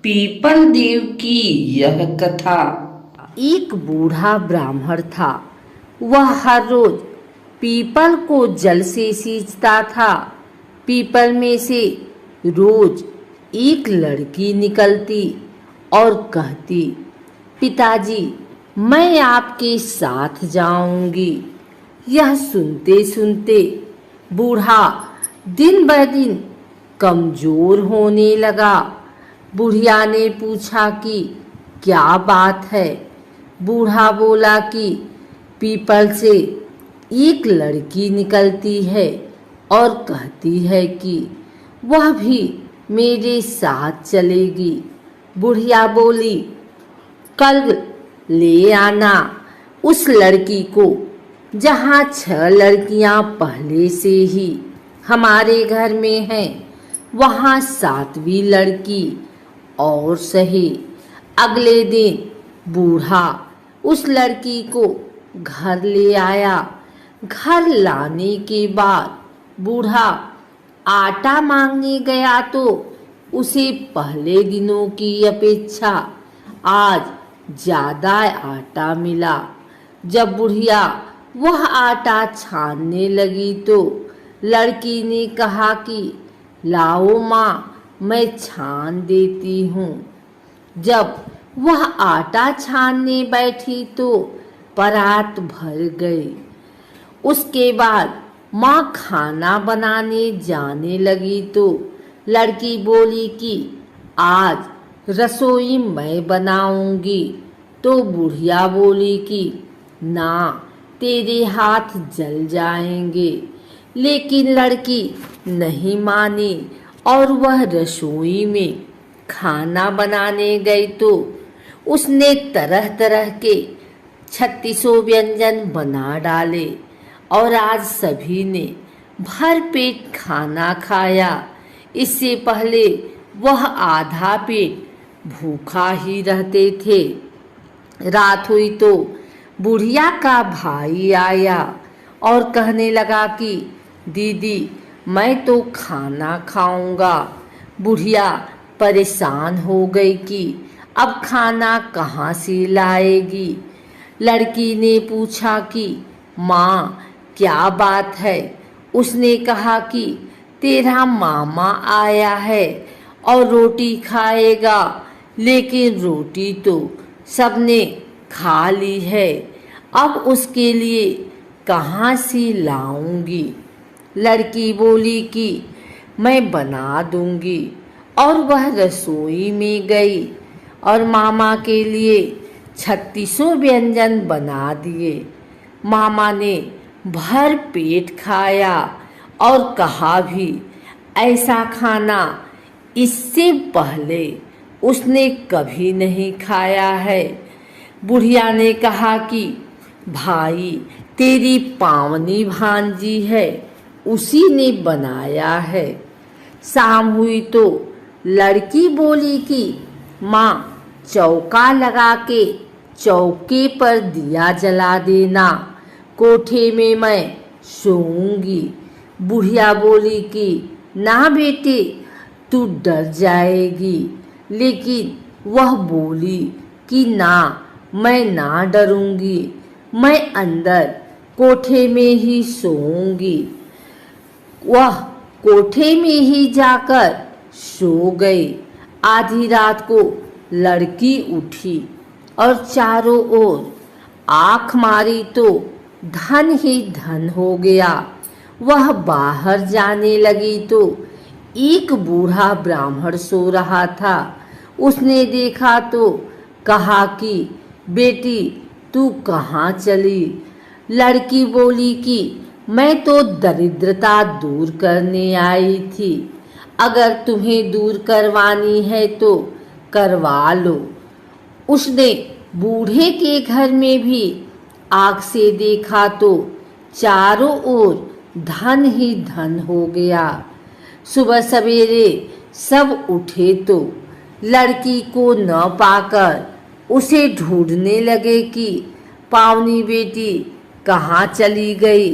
People देव की यह कथा। एक बूढ़ा ब्राह्मण था। वह हर रोज पीपल को जल से सींचता था। पीपल में से रोज एक लड़की निकलती और कहती, पिताजी मैं आपके साथ जाऊंगी। यह सुनते सुनते बूढ़ा दिन ब दिन कमजोर होने लगा। बुढ़िया ने पूछा कि क्या बात है। बूढ़ा बोला कि पीपल से एक लड़की निकलती है और कहती है कि वह भी मेरे साथ चलेगी। बुढ़िया बोली, कल ले आना उस लड़की को, जहाँ 6 लड़कियां पहले से ही हमारे घर में हैं, वहाँ 7वीं लड़की और सही। अगले दिन बूढ़ा उस लड़की को घर ले आया। घर लाने के बाद बूढ़ा आटा मांगने गया तो उसे पहले दिनों की अपेक्षा आज ज्यादा आटा मिला। जब बुढ़िया वह आटा छानने लगी तो लड़की ने कहा कि लाओ माँ, मैं छान देती हूँ। जब वह आटा छानने बैठी तो परात भर गई। उसके बाद माँ खाना बनाने जाने लगी तो लड़की बोली कि आज रसोई मैं बनाऊंगी। तो बुढ़िया बोली कि ना, तेरे हाथ जल जाएंगे। लेकिन लड़की नहीं मानी और वह रसोई में खाना बनाने गई तो उसने तरह तरह के 36 व्यंजन बना डाले और आज सभी ने भर पेट खाना खाया। इससे पहले वह आधा पेट भूखा ही रहते थे। रात हुई तो बुढ़िया का भाई आया और कहने लगा कि दीदी मैं तो खाना खाऊंगा। बुढ़िया परेशान हो गई कि अब खाना कहाँ से लाएगी। लड़की ने पूछा कि माँ क्या बात है। उसने कहा कि तेरा मामा आया है और रोटी खाएगा, लेकिन रोटी तो सबने खा ली है, अब उसके लिए कहाँ से लाऊंगी। लड़की बोली कि मैं बना दूंगी और वह रसोई में गई और मामा के लिए 36 व्यंजन बना दिए। मामा ने भर पेट खाया और कहा भी ऐसा खाना इससे पहले उसने कभी नहीं खाया है। बुढ़िया ने कहा कि भाई तेरी पावनी भांजी है, उसी ने बनाया है। शाम हुई तो लड़की बोली कि माँ चौका लगा के चौके पर दिया जला देना, कोठे में मैं सोऊंगी। बुढ़िया बोली कि ना बेटे, तू डर जाएगी। लेकिन वह बोली कि ना, मैं ना डरूंगी, मैं अंदर कोठे में ही सोऊंगी। वह कोठे में ही जाकर सो गई। आधी रात को लड़की उठी और चारों ओर आँख मारी तो धन ही धन हो गया। वह बाहर जाने लगी तो एक बूढ़ा ब्राह्मण सो रहा था। उसने देखा तो कहा कि बेटी तू कहाँ चली। लड़की बोली कि मैं तो दरिद्रता दूर करने आई थी, अगर तुम्हें दूर करवानी है तो करवा लो। उसने बूढ़े के घर में भी आँख से देखा तो चारों ओर धन ही धन हो गया। सुबह सवेरे सब उठे तो लड़की को न पाकर उसे ढूंढने लगे कि पावनी बेटी कहाँ चली गई।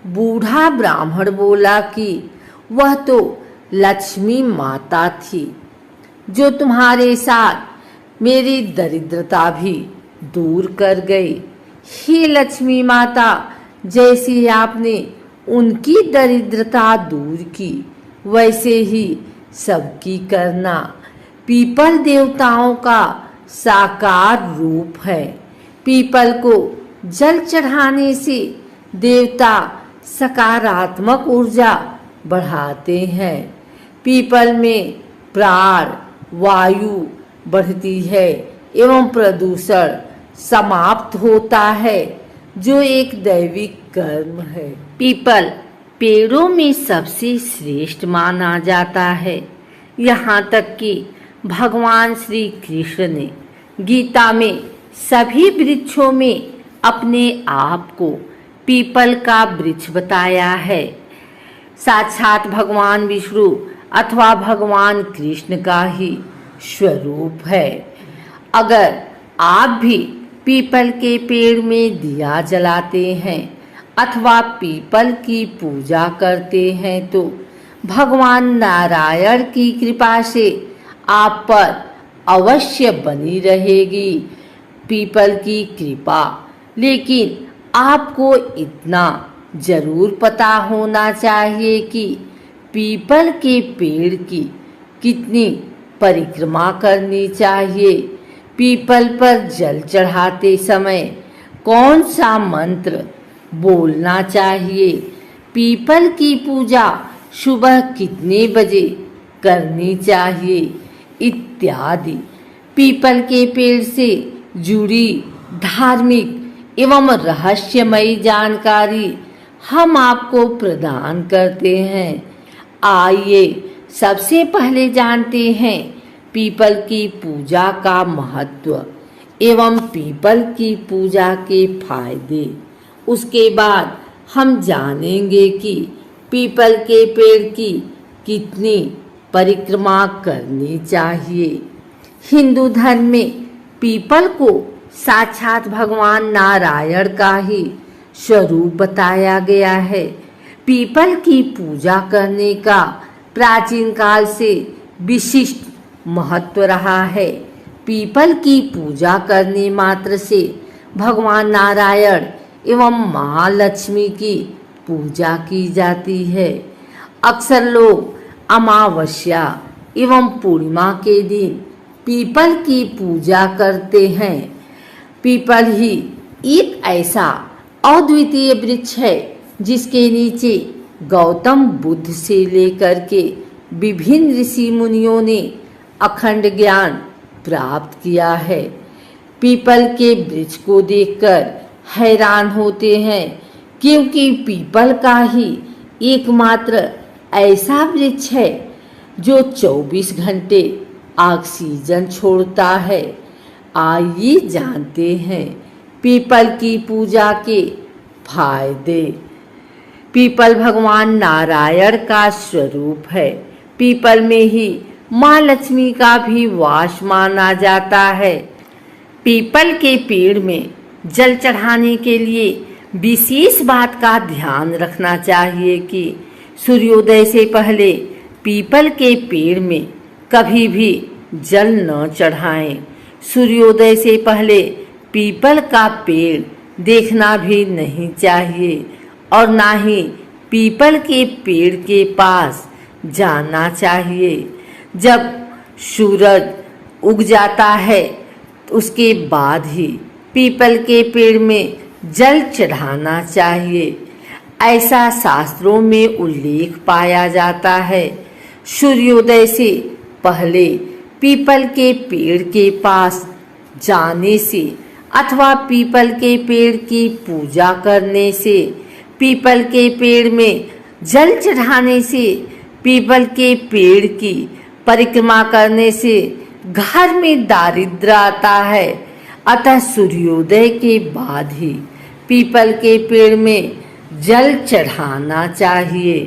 बूढ़ा ब्राह्मण बोला कि वह तो लक्ष्मी माता थी, जो तुम्हारे साथ मेरी दरिद्रता भी दूर कर गई। हे लक्ष्मी माता, जैसे आपने उनकी दरिद्रता दूर की, वैसे ही सबकी करना। पीपल देवताओं का साकार रूप है। पीपल को जल चढ़ाने से देवता सकारात्मक ऊर्जा बढ़ाते हैं। पीपल में प्राण वायु बढ़ती है एवं प्रदूषण समाप्त होता है, जो एक दैविक कर्म है। पीपल पेड़ों में सबसे श्रेष्ठ माना जाता है। यहाँ तक कि भगवान श्री कृष्ण ने गीता में सभी वृक्षों में अपने आप को पीपल का वृक्ष बताया है। साक्षात भगवान विष्णु अथवा भगवान कृष्ण का ही स्वरूप है। अगर आप भी पीपल के पेड़ में दिया जलाते हैं अथवा पीपल की पूजा करते हैं तो भगवान नारायण की कृपा से आप पर अवश्य बनी रहेगी पीपल की कृपा। लेकिन आपको इतना जरूर पता होना चाहिए कि पीपल के पेड़ की कितनी परिक्रमा करनी चाहिए। पीपल पर जल चढ़ाते समय कौन सा मंत्र बोलना चाहिए, पीपल की पूजा सुबह कितने बजे करनी चाहिए इत्यादि पीपल के पेड़ से जुड़ी धार्मिक एवं रहस्यमयी जानकारी हम आपको प्रदान करते हैं। आइए सबसे पहले जानते हैं पीपल की पूजा का महत्व एवं पीपल की पूजा के फायदे। उसके बाद हम जानेंगे कि पीपल के पेड़ की कितनी परिक्रमा करनी चाहिए। हिंदू धर्म में पीपल को साक्षात भगवान नारायण का ही स्वरूप बताया गया है। पीपल की पूजा करने का प्राचीन काल से विशिष्ट महत्व रहा है। पीपल की पूजा करने मात्र से भगवान नारायण एवं महालक्ष्मी की पूजा की जाती है। अक्सर लोग अमावस्या एवं पूर्णिमा के दिन पीपल की पूजा करते हैं। पीपल ही एक ऐसा अद्वितीय वृक्ष है जिसके नीचे गौतम बुद्ध से लेकर के विभिन्न ऋषि मुनियों ने अखंड ज्ञान प्राप्त किया है। पीपल के वृक्ष को देखकर हैरान होते हैं, क्योंकि पीपल का ही एकमात्र ऐसा वृक्ष है जो 24 घंटे ऑक्सीजन छोड़ता है। आइए जानते हैं पीपल की पूजा के फायदे। पीपल भगवान नारायण का स्वरूप है। पीपल में ही माँ लक्ष्मी का भी वास माना जाता है। पीपल के पेड़ में जल चढ़ाने के लिए विशेष बात का ध्यान रखना चाहिए कि सूर्योदय से पहले पीपल के पेड़ में कभी भी जल न चढ़ाएं। सूर्योदय से पहले पीपल का पेड़ देखना भी नहीं चाहिए और ना ही पीपल के पेड़ के पास जाना चाहिए। जब सूरज उग जाता है उसके बाद ही पीपल के पेड़ में जल चढ़ाना चाहिए। ऐसा शास्त्रों में उल्लेख पाया जाता है। सूर्योदय से पहले पीपल के पेड़ के पास जाने से अथवा पीपल के पेड़ की पूजा करने से, पीपल के पेड़ में जल चढ़ाने से, पीपल के पेड़ की परिक्रमा करने से घर में दारिद्र्य आता है। अतः सूर्योदय के बाद ही पीपल के पेड़ में जल चढ़ाना चाहिए।